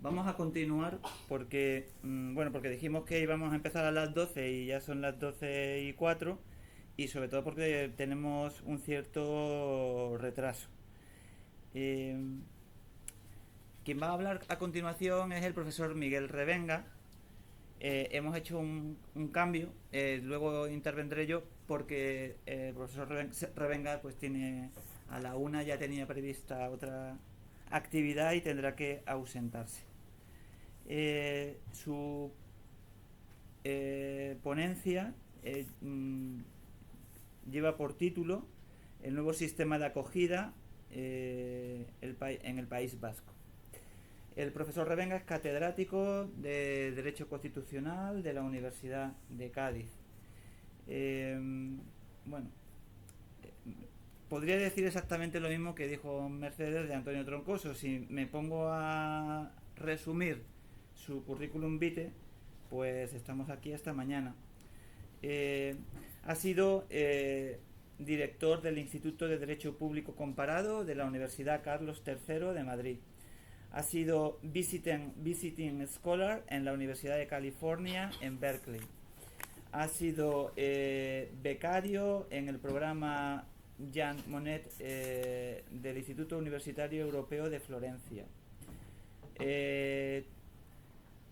vamos a continuar porque, bueno, porque dijimos que íbamos a empezar a las 12 y ya son las 12:04 y sobre todo porque tenemos un cierto retraso. Eh, Quien va a hablar a continuación es el profesor Miguel Revenga. Hemos hecho un cambio, luego intervendré yo porque el profesor Revenga pues tiene a la una ya tenía prevista otra actividad y tendrá que ausentarse. Su ponencia lleva por título el nuevo sistema de acogida en el País Vasco. El profesor Revenga es catedrático de Derecho Constitucional de la Universidad de Cádiz. Bueno, podría decir exactamente lo mismo que dijo Mercedes de Antonio Troncoso. Si me pongo a resumir su currículum vitae, pues estamos aquí hasta mañana. Ha sido director del Instituto de Derecho Público Comparado de la Universidad Carlos III de Madrid. Ha sido visiting scholar en la Universidad de California en Berkeley. Ha sido becario en el programa Jean Monnet del Instituto Universitario Europeo de Florencia.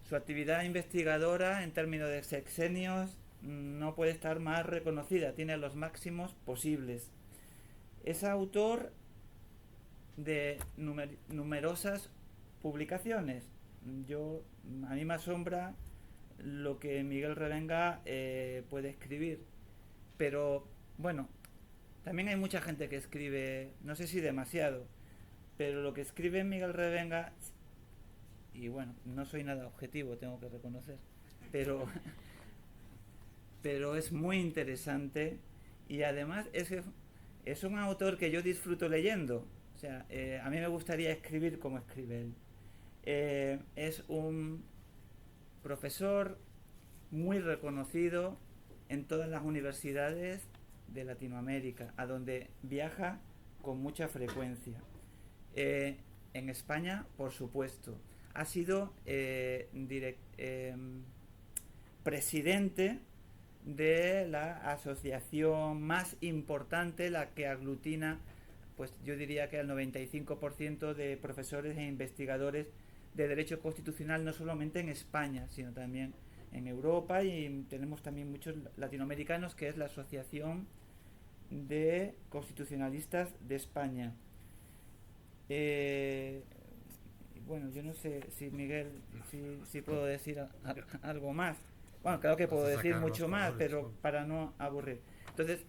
Su actividad investigadora en términos de sexenios no puede estar más reconocida, tiene los máximos posibles. Es autor de numerosas publicaciones. A mí me asombra lo que Miguel Revenga puede escribir, pero bueno, también hay mucha gente que escribe, no sé si demasiado, pero lo que escribe Miguel Revenga, y bueno, no soy nada objetivo, tengo que reconocer, pero pero es muy interesante y además es un autor que yo disfruto leyendo. O sea, a mí me gustaría escribir como escribe él. Es un profesor muy reconocido en todas las universidades de Latinoamérica, a donde viaja con mucha frecuencia. En España, por supuesto. Ha sido presidente de la asociación más importante, la que aglutina, pues yo diría que al 95% de profesores e investigadores de derecho constitucional, no solamente en España, sino también en Europa, y tenemos también muchos latinoamericanos, que es la Asociación de Constitucionalistas de España. Bueno, yo no sé si Miguel, si puedo decir algo más. Bueno, claro que puedo decir mucho más, pero para no aburrir. Entonces,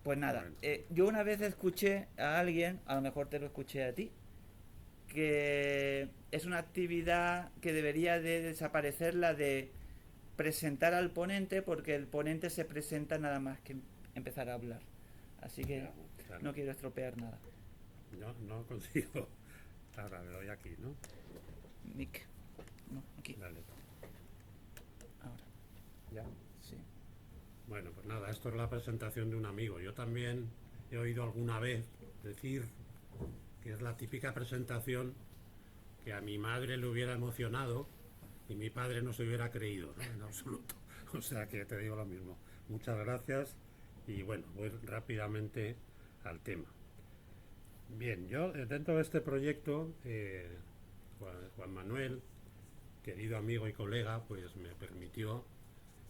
pues nada, yo una vez escuché a alguien, a lo mejor te lo escuché a ti, que es una actividad que debería de desaparecer, la de presentar al ponente, porque el ponente se presenta nada más que empezar a hablar. Así que claro, no quiero estropear nada. No consigo. Ahora le doy aquí, ¿no? Nick. No, aquí. Dale. Ahora. ¿Ya? Sí. Bueno, pues nada, esto es la presentación de un amigo. Yo también he oído alguna vez decir que es la típica presentación que a mi madre le hubiera emocionado y mi padre no se hubiera creído, ¿no? En absoluto. O sea que te digo lo mismo. Muchas gracias y bueno, voy rápidamente al tema. Bien, yo dentro de este proyecto, Juan Manuel, querido amigo y colega, pues me permitió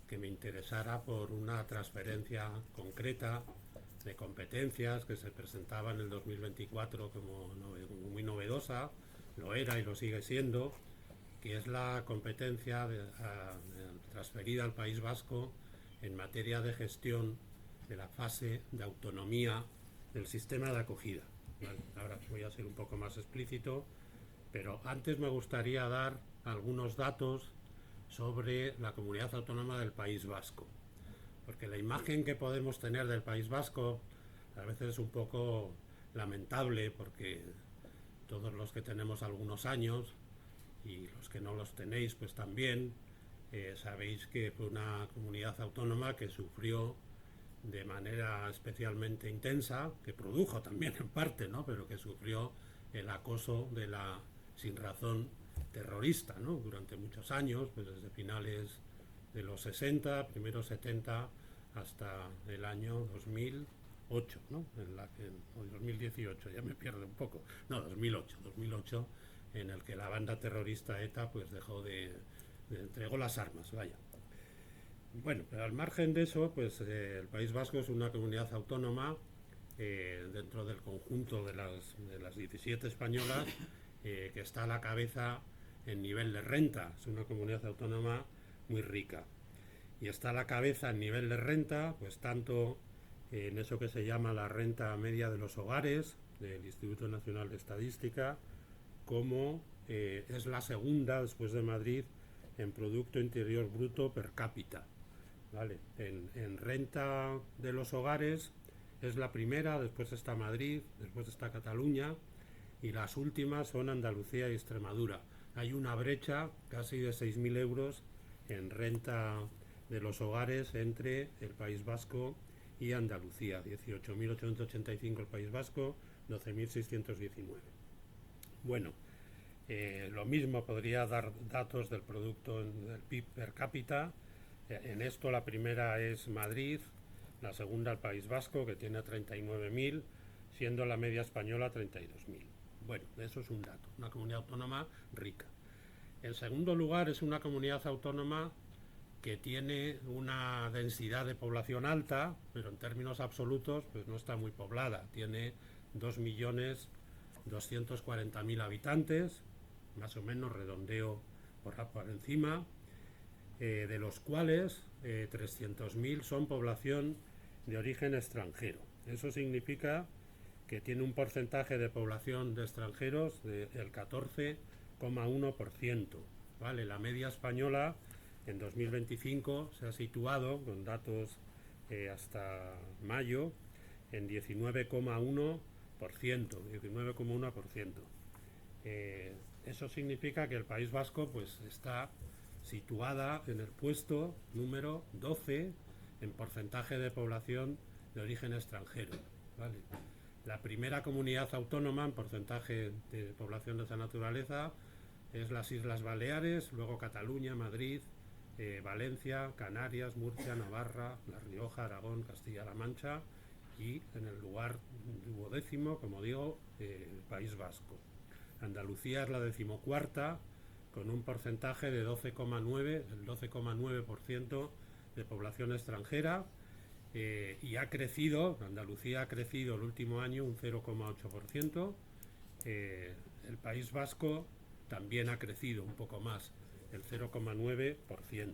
que me interesara por una transferencia concreta de competencias que se presentaba en el 2024 como muy novedosa, lo era y lo sigue siendo, que es la competencia transferida al País Vasco en materia de gestión de la fase de autonomía del sistema de acogida. Vale, ahora voy a ser un poco más explícito, pero antes me gustaría dar algunos datos sobre la comunidad autónoma del País Vasco, porque la imagen que podemos tener del País Vasco a veces es un poco lamentable, porque todos los que tenemos algunos años y los que no los tenéis pues también sabéis que fue una comunidad autónoma que sufrió de manera especialmente intensa, que produjo también en parte, ¿no? Pero que sufrió el acoso de la sinrazón terrorista, ¿no? Durante muchos años, pues desde finales de los 60, primeros 70, hasta el año 2008, ¿no? O 2018, ya me pierdo un poco. No, 2008, en el que la banda terrorista ETA pues entregó las armas, vaya. Bueno, pero al margen de eso, pues el País Vasco es una comunidad autónoma dentro del conjunto de las 17 españolas que está a la cabeza en nivel de renta. Es una comunidad autónoma muy rica. Y está a la cabeza en nivel de renta, pues tanto en eso que se llama la renta media de los hogares del Instituto Nacional de Estadística, como es la segunda, después de Madrid, en Producto Interior Bruto per cápita. ¿Vale? En renta de los hogares es la primera, después está Madrid, después está Cataluña, y las últimas son Andalucía y Extremadura. Hay una brecha casi de 6.000 euros en renta de los hogares entre el País Vasco y Andalucía. 18.885 el País Vasco, 12.619. Bueno, lo mismo podría dar datos del producto del PIB per cápita. En esto la primera es Madrid, la segunda el País Vasco, que tiene 39.000, siendo la media española 32.000. Bueno, eso es un dato, una comunidad autónoma rica. En segundo lugar, es una comunidad autónoma que tiene una densidad de población alta, pero en términos absolutos pues no está muy poblada. Tiene 2.240.000 habitantes, más o menos, redondeo por encima, de los cuales 300.000 son población de origen extranjero. Eso significa que tiene un porcentaje de población de extranjeros del 14,1%. ¿Vale? La media española en 2025 se ha situado, con datos hasta mayo, en 19,1%. Eso significa que el País Vasco pues está situada en el puesto número 12 en porcentaje de población de origen extranjero. ¿Vale? La primera comunidad autónoma en porcentaje de población de esa naturaleza es las Islas Baleares, luego Cataluña, Madrid, Valencia, Canarias, Murcia, Navarra, La Rioja, Aragón, Castilla-La Mancha y en el lugar 12º, como digo, el País Vasco. Andalucía es la 14ª, con un porcentaje de 12,9% de población extranjera, y ha crecido, Andalucía ha crecido el último año un 0,8%, el País Vasco también ha crecido un poco más, el 0,9%.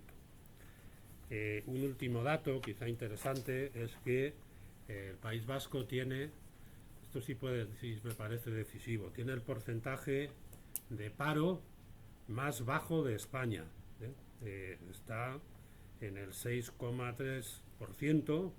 Un último dato quizá interesante es que el País Vasco tiene, esto sí me parece decisivo, tiene el porcentaje de paro más bajo de España. Está en el 6,3%,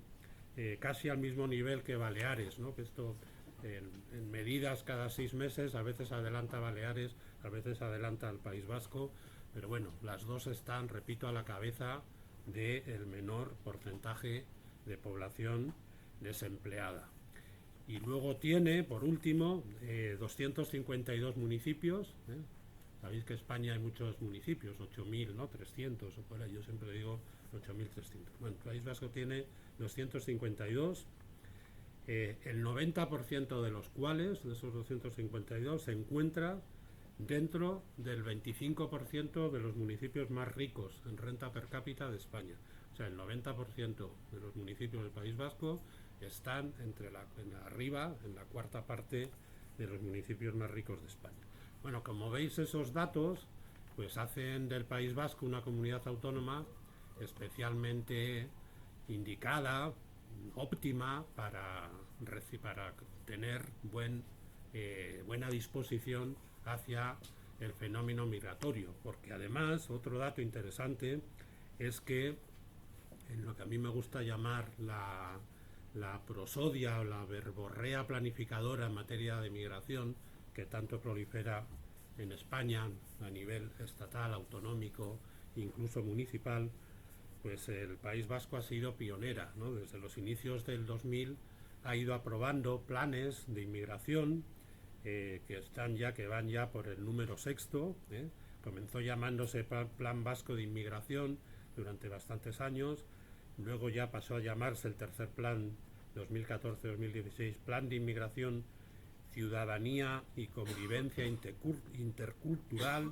casi al mismo nivel que Baleares, ¿no? Que esto en medidas cada 6 meses, a veces adelanta Baleares, a veces adelanta el País Vasco, pero bueno, las dos están, repito, a la cabeza del menor porcentaje de población desempleada. Y luego tiene, por último, 252 municipios. Sabéis que en España hay muchos municipios, 8.000, ¿no? 300 o por ahí, yo siempre digo 8.300. Bueno, el País Vasco tiene 252, el 90% de los cuales, de esos 252, se encuentra dentro del 25% de los municipios más ricos en renta per cápita de España. O sea, el 90% de los municipios del País Vasco están arriba, en la cuarta parte de los municipios más ricos de España. Bueno, como veis, esos datos pues hacen del País Vasco una comunidad autónoma especialmente indicada, óptima para tener buena disposición hacia el fenómeno migratorio, porque además otro dato interesante es que en lo que a mí me gusta llamar la prosodia o la verborrea planificadora en materia de migración, que tanto prolifera en España a nivel estatal, autonómico, incluso municipal, pues el País Vasco ha sido pionera, ¿no? Desde los inicios del 2000 ha ido aprobando planes de inmigración que van ya por el número 6º, Comenzó llamándose Plan Vasco de Inmigración durante bastantes años, luego ya pasó a llamarse el tercer plan 2014-2016, Plan de Inmigración, Ciudadanía y Convivencia Intercultural,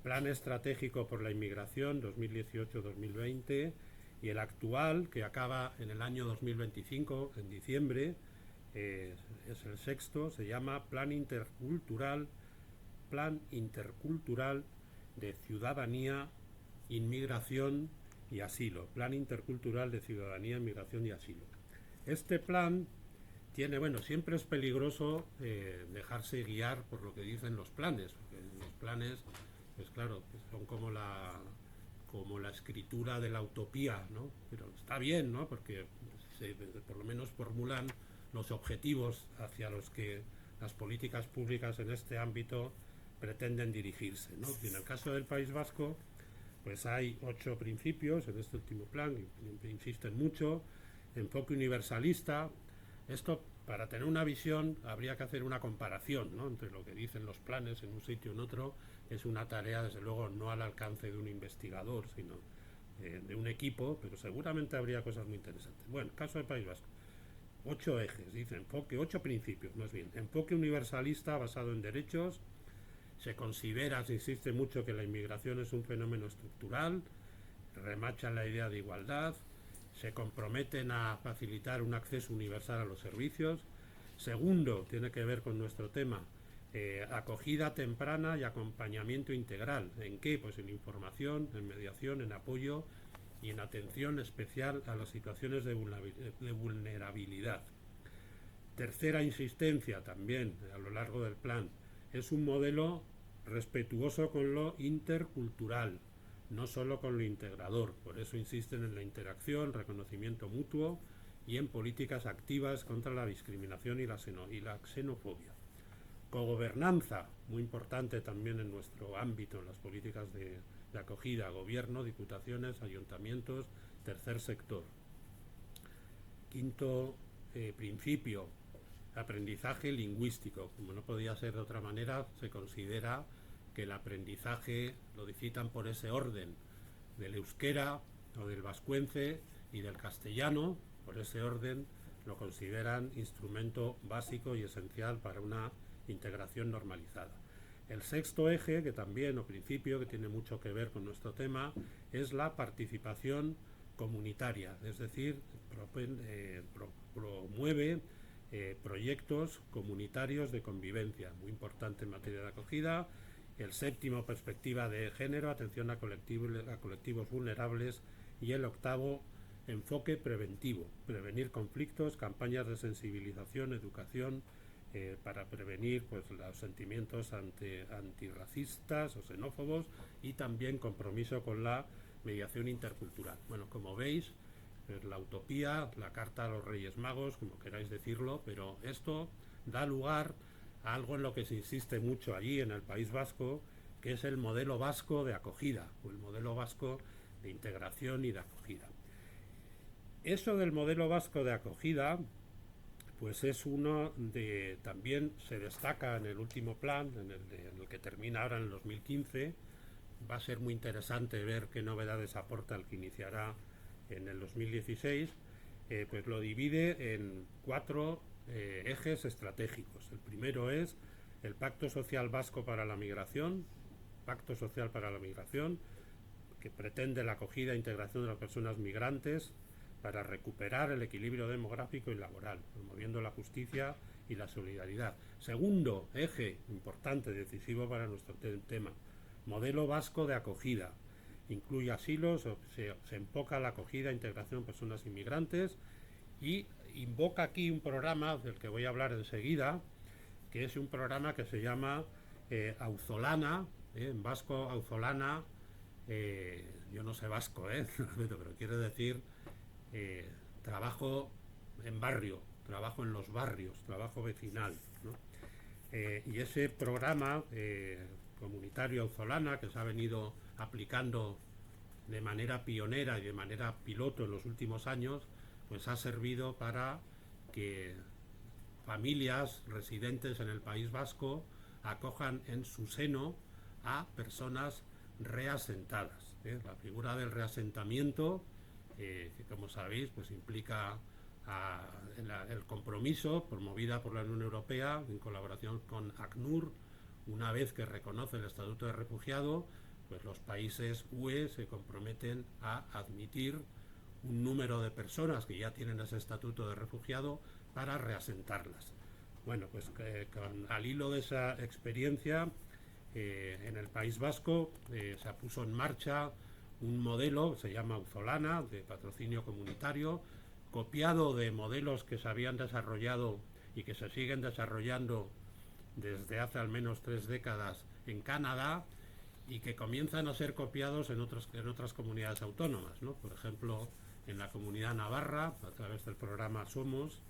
Plan Estratégico por la Inmigración 2018-2020, y el actual, que acaba en el año 2025, en diciembre, es el sexto, se llama Plan Intercultural de Ciudadanía, Inmigración y Asilo. Plan Intercultural de Ciudadanía, Inmigración y Asilo. Este plan tiene, bueno, siempre es peligroso dejarse guiar por lo que dicen los planes, porque los planes, pues claro, son como la escritura de la utopía, ¿no? Pero está bien, ¿no? Porque por lo menos formulan los objetivos hacia los que las políticas públicas en este ámbito pretenden dirigirse, ¿no? Y en el caso del País Vasco, pues hay 8 principios en este último plan, que insisten mucho: enfoque universalista. Esto, para tener una visión, habría que hacer una comparación, ¿no?, entre lo que dicen los planes en un sitio y en otro. Es una tarea, desde luego, no al alcance de un investigador, sino de un equipo, pero seguramente habría cosas muy interesantes. Bueno, caso del País Vasco. 8 ejes, dice enfoque, 8 principios, más bien. Enfoque universalista basado en derechos. Se considera, se insiste mucho, que la inmigración es un fenómeno estructural. Remachan la idea de igualdad. Se comprometen a facilitar un acceso universal a los servicios. Segundo, tiene que ver con nuestro tema, acogida temprana y acompañamiento integral. ¿En qué? Pues en información, en mediación, en apoyo y en atención especial a las situaciones de vulnerabilidad. Tercera insistencia también a lo largo del plan: es un modelo respetuoso con lo intercultural, no solo con lo integrador. Por eso insisten en la interacción, reconocimiento mutuo y en políticas activas contra la discriminación y la xenofobia. Cogobernanza, muy importante también en nuestro ámbito, en las políticas de acogida: gobierno, diputaciones, ayuntamientos, tercer sector. Quinto principio, aprendizaje lingüístico. Como no podía ser de otra manera, se considera que el aprendizaje lo citan por ese orden: del euskera o del vascuence y del castellano. Por ese orden lo consideran instrumento básico y esencial para una integración normalizada. El sexto eje, que también, o principio, que tiene mucho que ver con nuestro tema, es la participación comunitaria, es decir, promueve proyectos comunitarios de convivencia, muy importante en materia de acogida. El séptimo, perspectiva de género, atención a colectivos vulnerables. Y el octavo, enfoque preventivo, prevenir conflictos, campañas de sensibilización, educación, para prevenir, pues, los sentimientos antirracistas o xenófobos, y también compromiso con la mediación intercultural. Bueno, como veis, es la utopía, la carta a los Reyes Magos, como queráis decirlo, pero esto da lugar a algo en lo que se insiste mucho allí en el País Vasco, que es el modelo vasco de acogida, o el modelo vasco de integración y de acogida. Eso del modelo vasco de acogida, pues es uno de, también se destaca en el último plan, en el que termina ahora en el 2015. Va a ser muy interesante ver qué novedades aporta el que iniciará en el 2016. Pues lo divide en 4 ejes estratégicos. El primero es el Pacto Social Vasco para la Migración, Pacto Social para la Migración, que pretende la acogida e integración de las personas migrantes para recuperar el equilibrio demográfico y laboral, promoviendo la justicia y la solidaridad. Segundo eje importante, decisivo para nuestro tema, modelo vasco de acogida. Incluye asilos, se enfoca la acogida e integración de personas inmigrantes, y invoca aquí un programa del que voy a hablar enseguida, que es un programa que se llama Auzolana, en vasco Auzolana, yo no sé vasco, pero quiere decir trabajo en barrio, trabajo en los barrios, trabajo vecinal, ¿no? Y ese programa comunitario Auzolana, que se ha venido aplicando de manera pionera y de manera piloto en los últimos años, pues ha servido para que familias residentes en el País Vasco acojan en su seno a personas reasentadas. La figura del reasentamiento, que como sabéis, pues implica el compromiso promovida por la Unión Europea en colaboración con ACNUR. Una vez que reconoce el estatuto de refugiado, pues los países UE se comprometen a admitir un número de personas que ya tienen ese estatuto de refugiado para reasentarlas. Bueno, pues al hilo de esa experiencia, en el País Vasco se puso en marcha un modelo, se llama Auzolana, de patrocinio comunitario, copiado de modelos que se habían desarrollado y que se siguen desarrollando desde hace al menos 3 décadas en Canadá, y que comienzan a ser copiados en otras comunidades autónomas, ¿no? Por ejemplo, en la Comunidad Navarra, a través del programa Somos,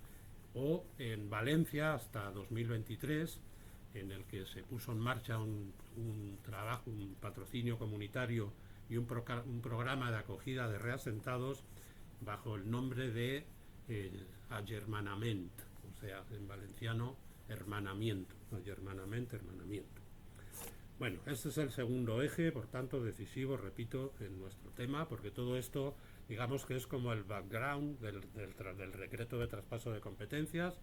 o en Valencia hasta 2023, en el que se puso en marcha un trabajo, un patrocinio comunitario y un programa de acogida de reasentados bajo el nombre de agermanament, o sea, en valenciano, hermanamiento, agermanament, hermanamiento. Bueno, este es el segundo eje, por tanto, decisivo, repito, en nuestro tema, porque todo esto, digamos que es como el background del decreto de traspaso de competencias.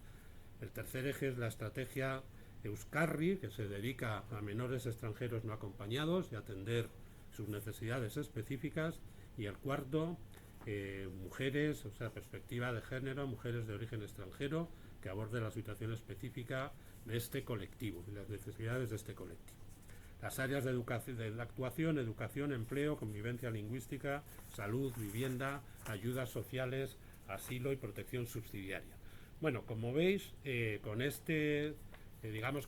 El tercer eje es la estrategia Euskarri, que se dedica a menores extranjeros no acompañados y a atender sus necesidades específicas. Y el cuarto, mujeres, o sea, perspectiva de género, mujeres de origen extranjero, que aborde la situación específica de este colectivo y las necesidades de este colectivo. Las áreas de actuación, educación, empleo, convivencia lingüística, salud, vivienda, ayudas sociales, asilo y protección subsidiaria. Bueno, como veis, con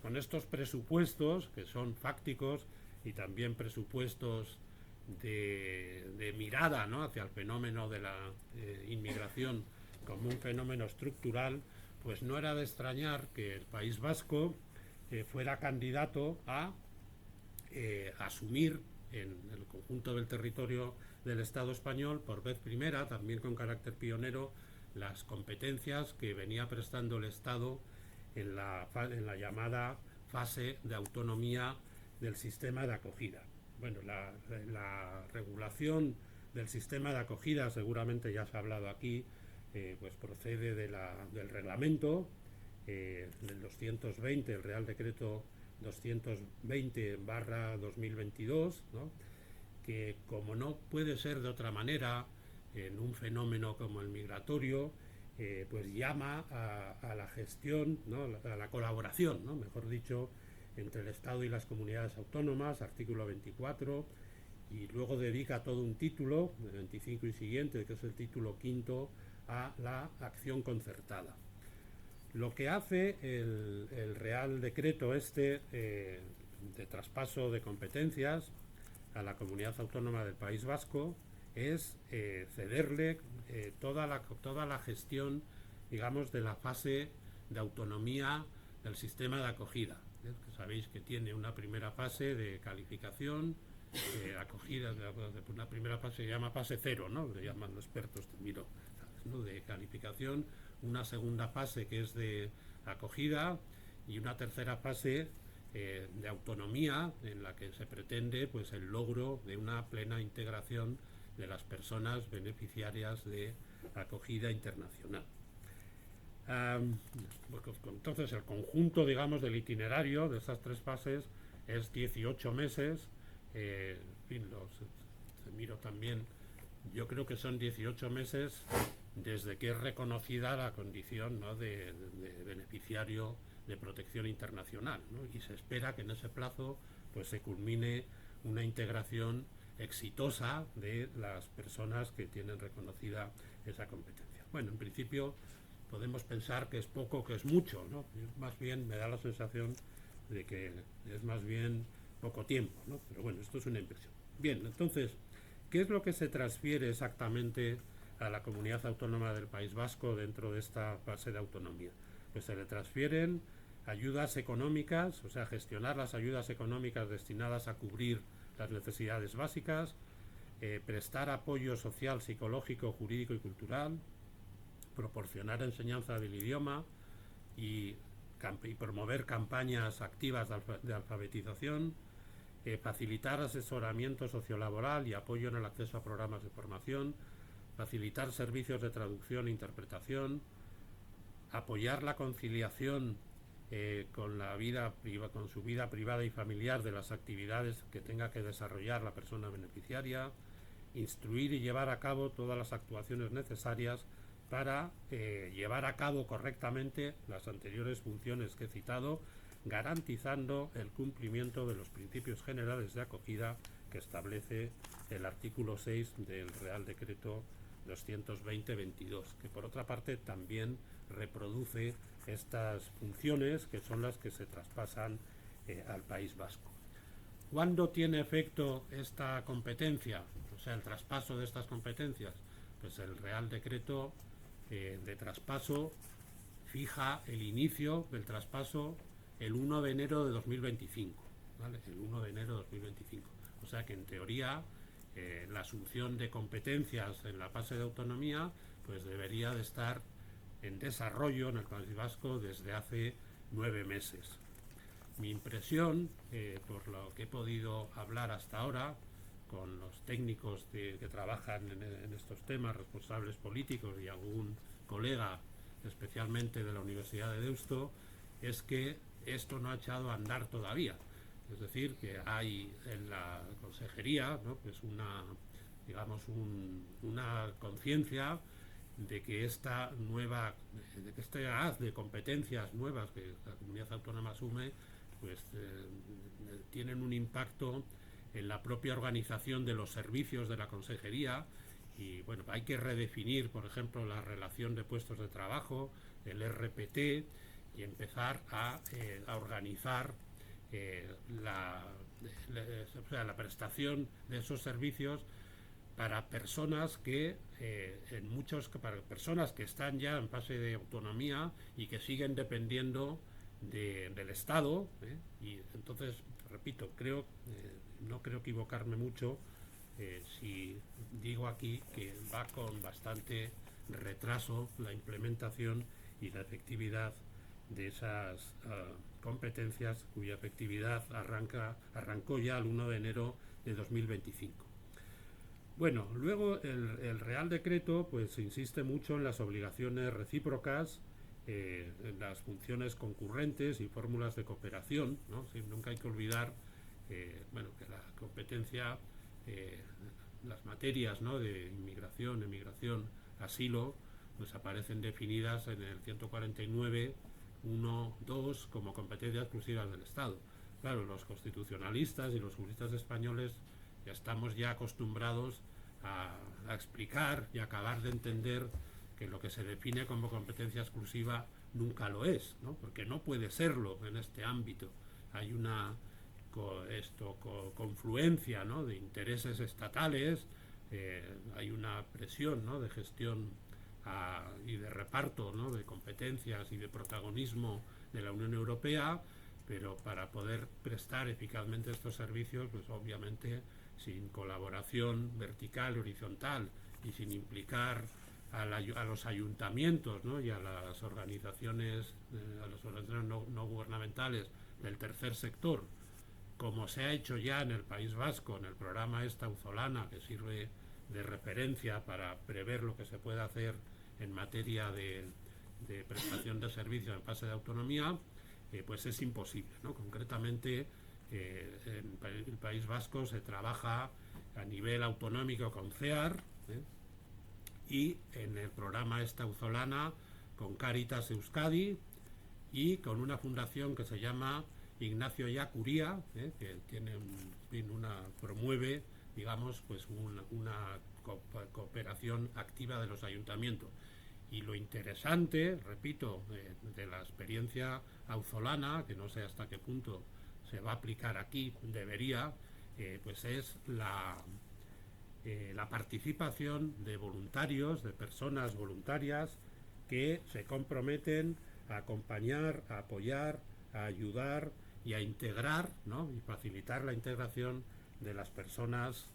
con estos presupuestos, que son fácticos y también presupuestos de mirada, ¿no?, hacia el fenómeno de la inmigración como un fenómeno estructural, pues no era de extrañar que el País Vasco fuera candidato a asumir en el conjunto del territorio del Estado español, por vez primera, también con carácter pionero, las competencias que venía prestando el Estado en la llamada fase de autonomía del sistema de acogida. Bueno, la regulación del sistema de acogida, seguramente ya se ha hablado aquí, pues procede del reglamento del 220, el Real Decreto 220/2022, ¿no?, que, como no puede ser de otra manera en un fenómeno como el migratorio, pues llama a la gestión, ¿no?, a la colaboración, ¿no?, mejor dicho, entre el Estado y las comunidades autónomas, artículo 24, y luego dedica todo un título, el 25 y siguiente, que es el título quinto, a la acción concertada. Lo que hace el Real Decreto de traspaso de competencias a la Comunidad Autónoma del País Vasco es cederle toda la gestión, digamos, de la fase de autonomía del sistema de acogida. Que sabéis que tiene una primera fase de calificación, acogida, una primera fase se llama fase 0, ¿no?, le llaman los expertos, ¿no?, de calificación, una segunda fase que es de acogida y una tercera fase de autonomía, en la que se pretende, pues, el logro de una plena integración de las personas beneficiarias de acogida internacional. Entonces, el conjunto, digamos, del itinerario de estas 3 fases es 18 meses. En fin, miro también, yo creo que son 18 meses desde que es reconocida la condición, ¿no?, de beneficiario de protección internacional, ¿no?, y se espera que en ese plazo, pues, se culmine una integración exitosa de las personas que tienen reconocida esa competencia. Bueno, en principio podemos pensar que es poco, que es mucho, ¿no? Más bien me da la sensación de que es más bien poco tiempo, ¿no? Pero bueno, esto es una impresión. Bien, entonces, ¿qué es lo que se transfiere exactamente a la Comunidad Autónoma del País Vasco dentro de esta fase de autonomía? Pues se le transfieren ayudas económicas, o sea, gestionar las ayudas económicas destinadas a cubrir las necesidades básicas, prestar apoyo social, psicológico, jurídico y cultural, proporcionar enseñanza del idioma y promover campañas activas de alfabetización, facilitar asesoramiento sociolaboral y apoyo en el acceso a programas de formación, facilitar servicios de traducción e interpretación, apoyar la conciliación con su vida privada y familiar de las actividades que tenga que desarrollar la persona beneficiaria, instruir y llevar a cabo todas las actuaciones necesarias para llevar a cabo correctamente las anteriores funciones que he citado, garantizando el cumplimiento de los principios generales de acogida que establece el artículo 6 del Real Decreto 220-22, que por otra parte también reproduce estas funciones que son las que se traspasan al País Vasco. ¿Cuándo tiene efecto esta competencia? O sea, el traspaso de estas competencias. Pues el Real Decreto de traspaso fija el inicio del traspaso el 1 de enero de 2025, ¿vale? El 1 de enero de 2025. O sea que en teoría la asunción de competencias en la fase de autonomía pues debería de estar en desarrollo en el País Vasco desde hace 9 meses. Mi impresión, por lo que he podido hablar hasta ahora con los técnicos que trabajan en estos temas, responsables políticos y algún colega, especialmente de la Universidad de Deusto, es que esto no ha echado a andar todavía. Es decir, que hay en la consejería, ¿no?, pues una conciencia de que este haz de competencias nuevas que la comunidad autónoma asume, pues tienen un impacto en la propia organización de los servicios de la consejería. Y bueno, hay que redefinir, por ejemplo, la relación de puestos de trabajo, el RPT, y empezar a organizar la prestación de esos servicios para personas que para personas que están ya en fase de autonomía y que siguen dependiendo del Estado, y entonces, repito, no creo equivocarme mucho si digo aquí que va con bastante retraso la implementación y la efectividad de esas competencias, cuya efectividad arrancó ya el 1 de enero de 2025. Bueno, luego el Real Decreto pues insiste mucho en las obligaciones recíprocas, en las funciones concurrentes y fórmulas de cooperación, ¿no? Sí, nunca hay que olvidar que la competencia, las materias, ¿no?, de inmigración, emigración, asilo, pues aparecen definidas en el 149, 1, 2 como competencias exclusivas del Estado. Claro, los constitucionalistas y los juristas españoles ya estamos acostumbrados a explicar y acabar de entender que lo que se define como competencia exclusiva nunca lo es, ¿no?, porque no puede serlo en este ámbito. Hay una confluencia, ¿no?, de intereses estatales, hay una presión, ¿no?, de gestión y de reparto, ¿no?, de competencias y de protagonismo de la Unión Europea, pero para poder prestar eficazmente estos servicios, pues obviamente sin colaboración vertical, horizontal, y sin implicar a los ayuntamientos, ¿no?, y a las organizaciones no gubernamentales del tercer sector, como se ha hecho ya en el País Vasco, en el programa Auzolana, que sirve de referencia para prever lo que se puede hacer en materia de prestación de servicios en fase de autonomía, pues es imposible, ¿no? Concretamente, en el País Vasco se trabaja a nivel autonómico con CEAR, y en el programa Auzolana con Cáritas Euskadi y con una fundación que se llama Ignacio Ellacuría, que tiene promueve, digamos, pues una cooperación activa de los ayuntamientos. Y lo interesante, repito, de la experiencia auzolana, que no sé hasta qué punto se va a aplicar aquí, debería, pues es la participación de voluntarios, de personas voluntarias que se comprometen a acompañar, a apoyar, a ayudar y a integrar, ¿no?, y facilitar la integración de las personas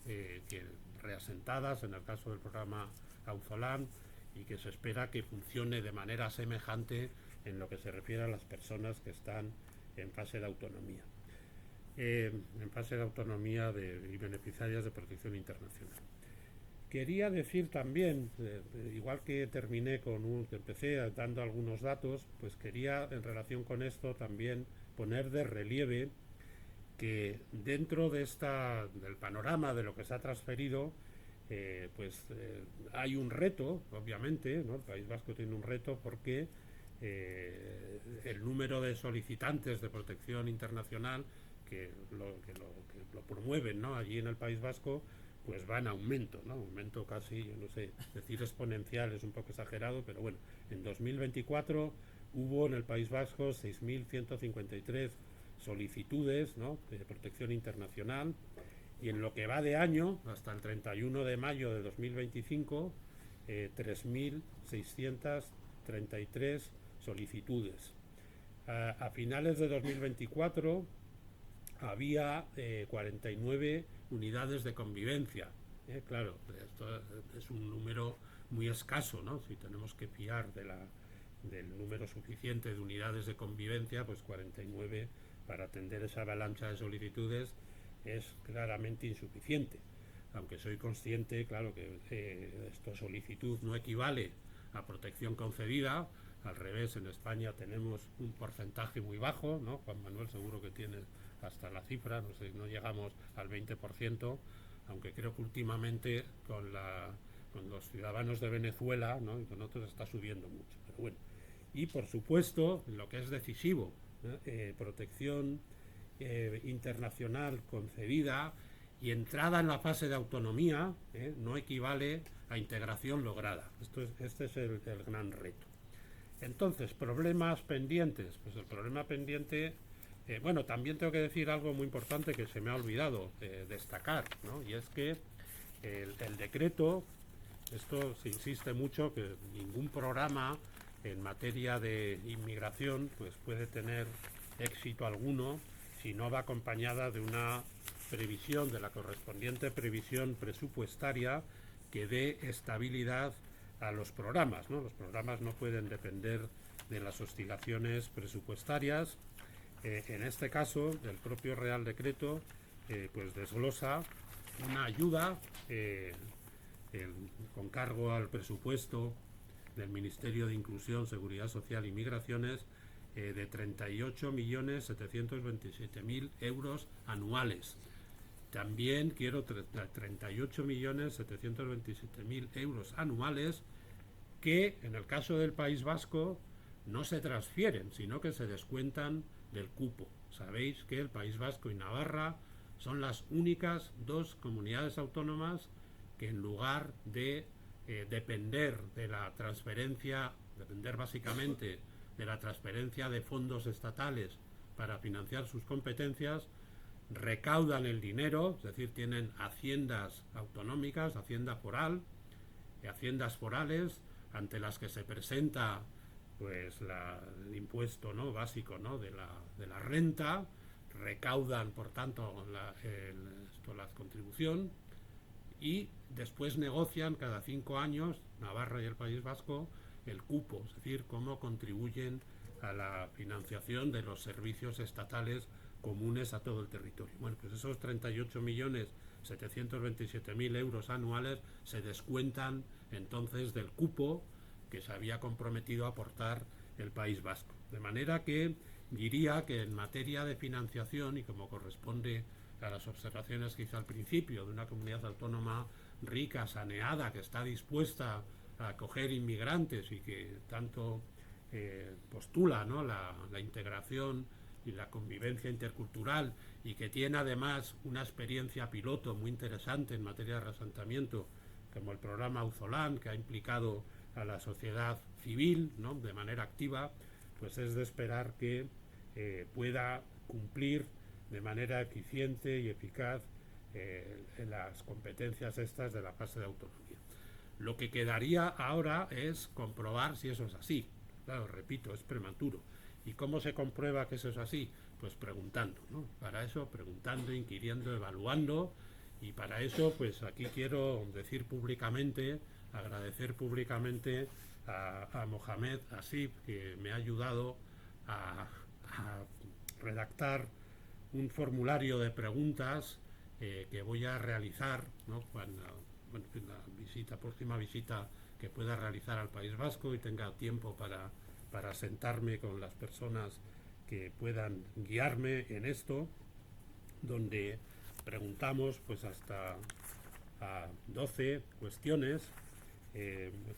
reasentadas, en el caso del programa Auzolán, y que se espera que funcione de manera semejante en lo que se refiere a las personas que están en fase de autonomía. en fase de autonomía y beneficiarias de protección internacional. Quería decir también, igual que terminé que empecé dando algunos datos, pues quería en relación con esto también poner de relieve que dentro de del panorama de lo que se ha transferido, hay un reto, obviamente, ¿no? El País Vasco tiene un reto porque el número de solicitantes de protección internacional que lo promueven, ¿no? Allí en el País Vasco, pues va en aumento, ¿no? Aumento casi, yo no sé, decir exponencial es un poco exagerado, pero bueno, en 2024 hubo en el País Vasco 6.153 solicitudes, ¿no?, de protección internacional, y en lo que va de año, hasta el 31 de mayo de 2025, 3.633 solicitudes. A finales de 2024 había 49 unidades de convivencia. Claro, esto es un número muy escaso, ¿no? Si tenemos que fiar del número suficiente de unidades de convivencia, pues 49 para atender esa avalancha de solicitudes es claramente insuficiente. Aunque soy consciente, claro, que esta solicitud no equivale a protección concedida. Al revés, en España tenemos un porcentaje muy bajo, ¿no? Juan Manuel seguro que tiene hasta la cifra, no sé, no llegamos al 20%, aunque creo que últimamente con los ciudadanos de Venezuela, ¿no?, y con otros está subiendo mucho. Pero bueno, y por supuesto, lo que es decisivo, protección internacional concedida y entrada en la fase de autonomía, no equivale a integración lograda. Este es el gran reto. Entonces, problemas pendientes. Pues el problema pendiente, también tengo que decir algo muy importante que se me ha olvidado destacar, ¿no? Y es que el decreto, esto se insiste mucho, que ningún programa en materia de inmigración pues puede tener éxito alguno si no va acompañada de una previsión, de la correspondiente previsión presupuestaria que dé estabilidad a los programas, ¿no? Los programas no pueden depender de las oscilaciones presupuestarias. En este caso, el propio Real Decreto pues desglosa una ayuda con cargo al presupuesto del Ministerio de Inclusión, Seguridad Social y Migraciones de 38.727.000 euros anuales. También quiero 38.727.000 euros anuales que en el caso del País Vasco no se transfieren, sino que se descuentan del cupo. Sabéis que el País Vasco y Navarra son las únicas dos comunidades autónomas que en lugar de depender de la transferencia, depender básicamente de la transferencia de fondos estatales para financiar sus competencias, recaudan el dinero, es decir, tienen haciendas autonómicas, hacienda foral, haciendas forales, ante las que se presenta pues el impuesto, ¿no?, básico, ¿no?, de la renta, recaudan por tanto la contribución y después negocian cada 5 años, Navarra y el País Vasco, el cupo, es decir, cómo contribuyen a la financiación de los servicios estatales comunes a todo el territorio. Bueno, pues esos 38.727.000 euros anuales se descuentan entonces del cupo que se había comprometido a aportar el País Vasco. De manera que diría que en materia de financiación, y como corresponde a las observaciones que hice al principio, de una comunidad autónoma rica, saneada, que está dispuesta a acoger inmigrantes y que tanto postula, ¿no?, la integración y la convivencia intercultural, y que tiene además una experiencia piloto muy interesante en materia de reasentamiento, como el programa Auzolán, que ha implicado a la sociedad civil, ¿no?, de manera activa, pues es de esperar que pueda cumplir de manera eficiente y eficaz en las competencias estas de la fase de autonomía. Lo que quedaría ahora es comprobar si eso es así. Claro, repito, es prematuro. ¿Y cómo se comprueba que eso es así? Pues preguntando, ¿no? Para eso, preguntando, inquiriendo, evaluando, y para eso, pues aquí quiero decir públicamente, agradecer públicamente a Mohamed Asif, que me ha ayudado a redactar un formulario de preguntas que voy a realizar, ¿no? Cuando, bueno, en la próxima visita que pueda realizar al País Vasco y tenga tiempo para sentarme con las personas que puedan guiarme en esto, donde preguntamos pues hasta a 12 cuestiones,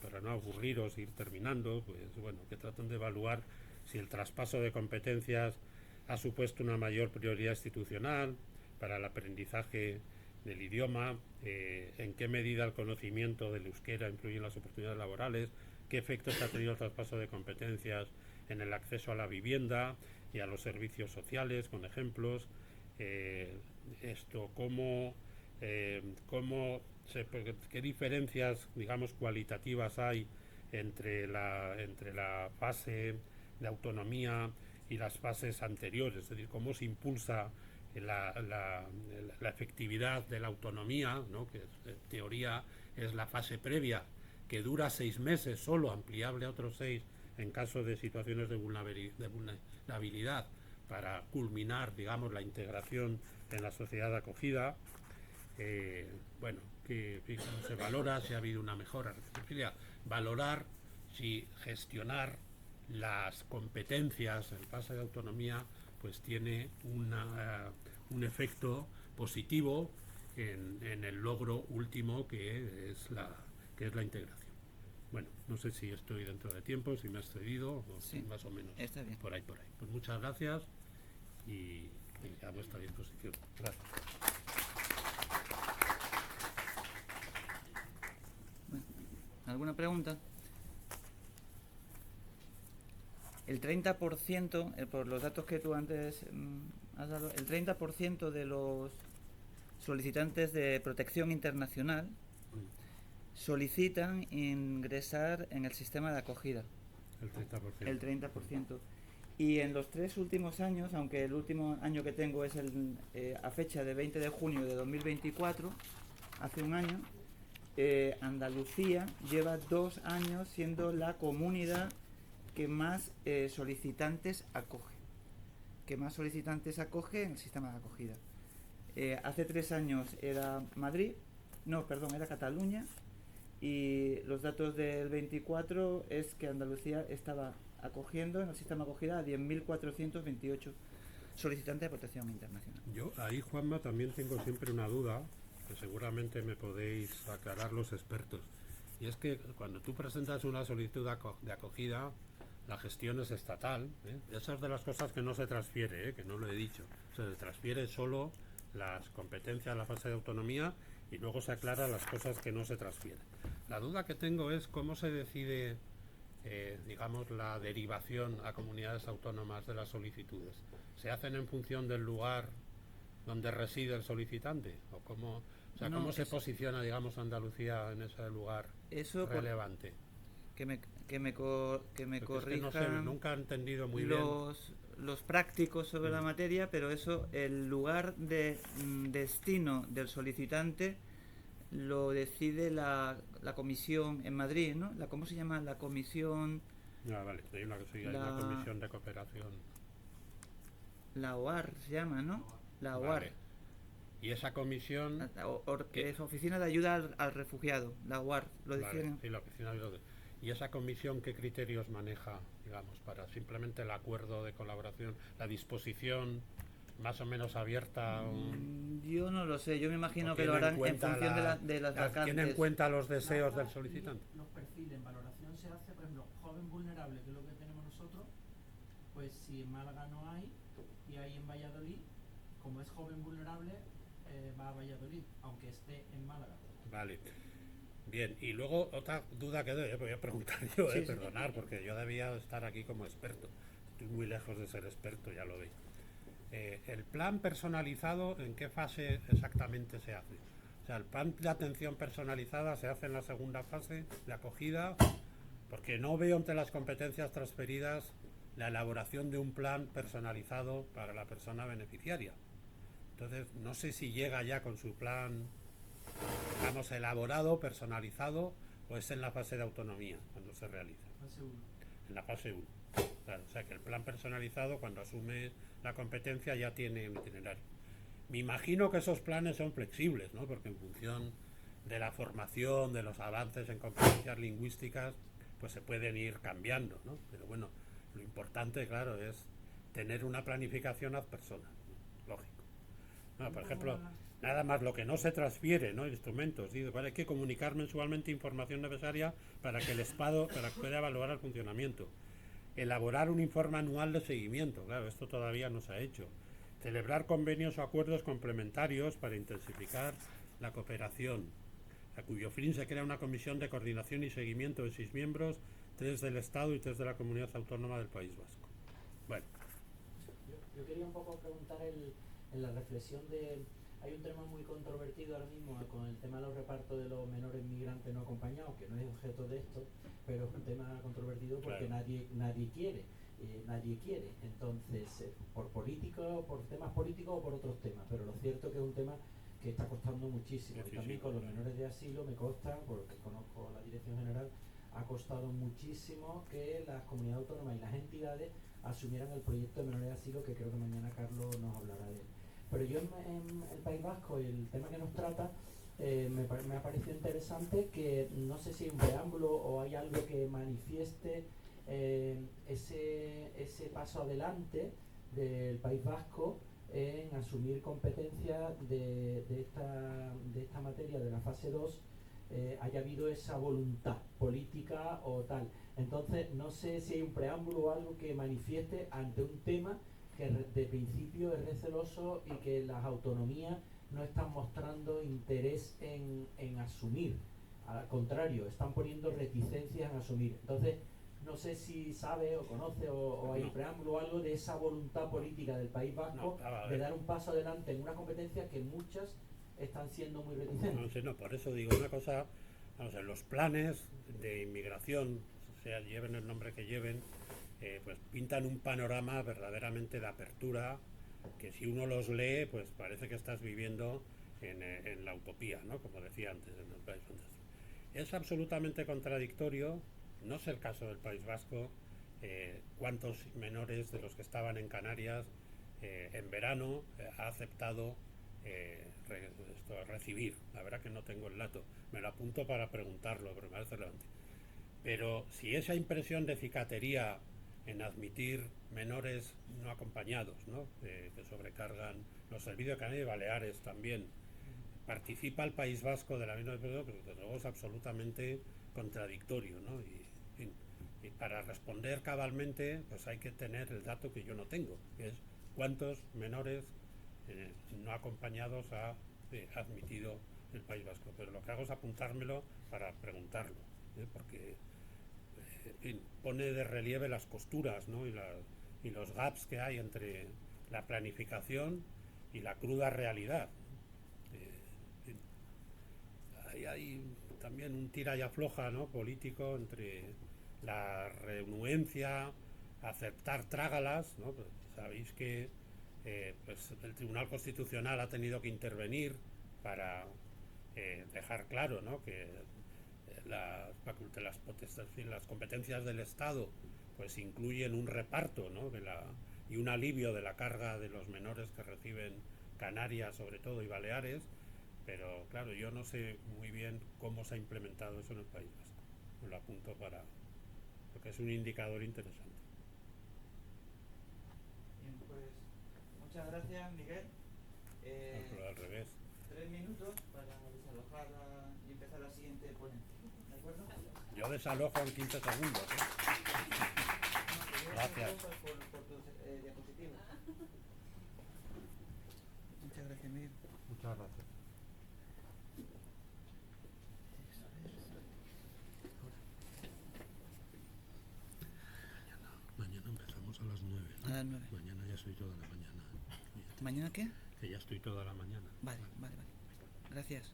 para no aburriros, ir terminando, pues bueno, que tratan de evaluar si el traspaso de competencias ha supuesto una mayor prioridad institucional para el aprendizaje del idioma, en qué medida el conocimiento del euskera influye en las oportunidades laborales, qué efectos ha tenido el traspaso de competencias en el acceso a la vivienda y a los servicios sociales, con ejemplos, qué diferencias, digamos, cualitativas hay entre la fase de autonomía y las fases anteriores, es decir, cómo se impulsa la efectividad de la autonomía, ¿no? Que en teoría es la fase previa, que dura 6 meses solo, ampliable a otros 6 en caso de situaciones de vulnerabilidad, para culminar, digamos, la integración en la sociedad de acogida. Bueno, que se valora si ha habido una mejora, valorar si gestionar las competencias en fase de autonomía pues tiene un efecto positivo en el logro último que es la integración. Bueno, no sé si estoy dentro de tiempo, si me he excedido, o sí, más o menos. Está bien. Por ahí. Pues muchas gracias y a vuestra disposición. Gracias. Bueno, ¿alguna pregunta? El 30%, por los datos que tú antes has dado, el 30% de los solicitantes de protección internacional solicitan ingresar en el sistema de acogida. El 30%. El 30%. Y en los 3 últimos años, aunque el último año que tengo es a fecha de 20 de junio de 2024, hace un año, Andalucía lleva 2 años siendo la comunidad que más solicitantes acoge. En el sistema de acogida. Hace 3 años era era Cataluña, y los datos del 24 es que Andalucía estaba acogiendo en el sistema de acogida a 10.428 solicitantes de protección internacional. Yo ahí, Juanma, también tengo siempre una duda, que seguramente me podéis aclarar los expertos, y es que cuando tú presentas una solicitud de acogida, la gestión es estatal, ¿eh? Esa es de las cosas que no se transfiere, que no lo he dicho, se transfiere solo las competencias a la fase de autonomía y luego se aclaran las cosas que no se transfieren. La duda que tengo es cómo se decide, digamos, la derivación a comunidades autónomas de las solicitudes. ¿Se hacen en función del lugar donde reside el solicitante? ¿O cómo se posiciona, digamos, Andalucía en ese lugar relevante? Que me corrijan, es que no sé, nunca he entendido muy bien los prácticos sobre la materia, pero eso, el lugar de destino del solicitante lo decide la comisión en Madrid, ¿no? ¿Cómo se llama? La comisión... vale, hay una comisión de cooperación. La OAR se llama, ¿no? La OAR. Vale. Y esa comisión... que es Oficina de Ayuda al Refugiado, la OAR, lo decían. Vale, sí, la Oficina de Ayuda. ¿Y esa comisión qué criterios maneja, digamos, para simplemente el acuerdo de colaboración, la disposición más o menos abierta? Yo no lo sé, yo me imagino que lo harán en función de las vacantes. ¿Tienen en cuenta los deseos del solicitante? Los perfiles en valoración se hace, por ejemplo, joven vulnerable, que es lo que tenemos nosotros, pues si en Málaga no hay y hay en Valladolid, como es joven vulnerable, va a Valladolid, aunque esté en Málaga. Vale. Bien, y luego otra duda que voy a preguntar yo, perdonar, porque yo debía estar aquí como experto. Estoy muy lejos de ser experto, ya lo veis. ¿El plan personalizado en qué fase exactamente se hace? O sea, el plan de atención personalizada se hace en la segunda fase de acogida, porque no veo entre las competencias transferidas la elaboración de un plan personalizado para la persona beneficiaria. Entonces, no sé si llega ya con su plan, digamos, elaborado, personalizado, o es en la fase de autonomía cuando se realiza. Fase 1. En la fase 1. Claro, o sea que el plan personalizado, cuando asume la competencia, ya tiene un itinerario. Me imagino que esos planes son flexibles, ¿no? Porque en función de la formación, de los avances en competencias lingüísticas, pues se pueden ir cambiando, ¿no? Pero bueno, lo importante, claro, es tener una planificación ad personas, ¿no? Lógico. No, por ejemplo, nada más lo que no se transfiere, ¿no? Instrumentos. ¿Sí? Hay que comunicar mensualmente información necesaria para que el Estado pueda evaluar el funcionamiento. Elaborar un informe anual de seguimiento. Claro, esto todavía no se ha hecho. Celebrar convenios o acuerdos complementarios para intensificar la cooperación, a cuyo fin se crea una comisión de coordinación y seguimiento de 6 miembros, 3 del Estado y 3 de la Comunidad Autónoma del País Vasco. Bueno. Yo quería un poco preguntar en la reflexión de... Hay un tema muy controvertido ahora mismo con el tema de los repartos de los menores migrantes no acompañados, que no es objeto de esto, pero es un tema controvertido porque claro, nadie quiere. Nadie quiere, entonces por políticos, por temas políticos o por otros temas, pero lo cierto que es un tema que está costando muchísimo. Y también con los menores de asilo me consta, porque conozco la dirección general, ha costado muchísimo que las comunidades autónomas y las entidades asumieran el proyecto de menores de asilo, que creo que mañana Carlos nos hablará de él. Pero yo en el País Vasco, el tema que nos trata, me ha parecido interesante, que no sé si hay un preámbulo o hay algo que manifieste ese paso adelante del País Vasco en asumir competencias de esta materia de la fase 2, haya habido esa voluntad política o tal. Entonces no sé si hay un preámbulo o algo que manifieste ante un tema que de principio es receloso y que las autonomías no están mostrando interés en asumir. Al contrario, están poniendo reticencias en asumir. Entonces, no sé si sabe o conoce o hay un preámbulo o algo de esa voluntad política del País Vasco de dar un paso adelante en una competencia que muchas están siendo muy reticentes. No, por eso digo una cosa, vamos a ver, los planes de inmigración, o sea, lleven el nombre que lleven, pues pintan un panorama verdaderamente de apertura, que si uno los lee, pues parece que estás viviendo en la utopía, ¿no? Como decía antes, en el país fantástico. Es absolutamente contradictorio, no es el caso del País Vasco, cuántos menores de los que estaban en Canarias en verano ha aceptado recibir. La verdad que no tengo el dato, me lo apunto para preguntarlo, pero me parece relevante. Pero si esa impresión de cicatería en admitir menores no acompañados, ¿no? Que sobrecargan los servicios de Canarias y Baleares también, participa el País Vasco de la misma manera, pero desde luego es absolutamente contradictorio, ¿no? Y para responder cabalmente, pues hay que tener el dato que yo no tengo, que es cuántos menores no acompañados ha admitido el País Vasco. Pero lo que hago es apuntármelo para preguntarlo, porque en fin, pone de relieve las costuras, ¿no? y los gaps que hay entre la planificación y la cruda realidad. Hay también un tira y afloja, ¿no? Político entre la renuencia, aceptar trágalas, ¿no? Pues sabéis que pues el Tribunal Constitucional ha tenido que intervenir para dejar claro, ¿no? Que las competencias del Estado pues incluyen un reparto, ¿no? Y un alivio de la carga de los menores que reciben Canarias sobre todo y Baleares, pero claro, yo no sé muy bien cómo se ha implementado eso en el País Vasco. Me lo apunto porque es un indicador interesante. Bien, pues muchas gracias, Miguel. Pero al revés. 3 minutos para desalojar y empezar la siguiente ponencia. ¿De acuerdo? Yo desalojo en 15 segundos. Gracias. Por tus diapositivas. Muchas gracias, Miguel. Muchas gracias. Mañana empezamos a las 9. ¿No? A las 9. Mañana ya estoy toda la mañana. ¿Mañana qué? Que ya estoy toda la mañana. Vale. Gracias.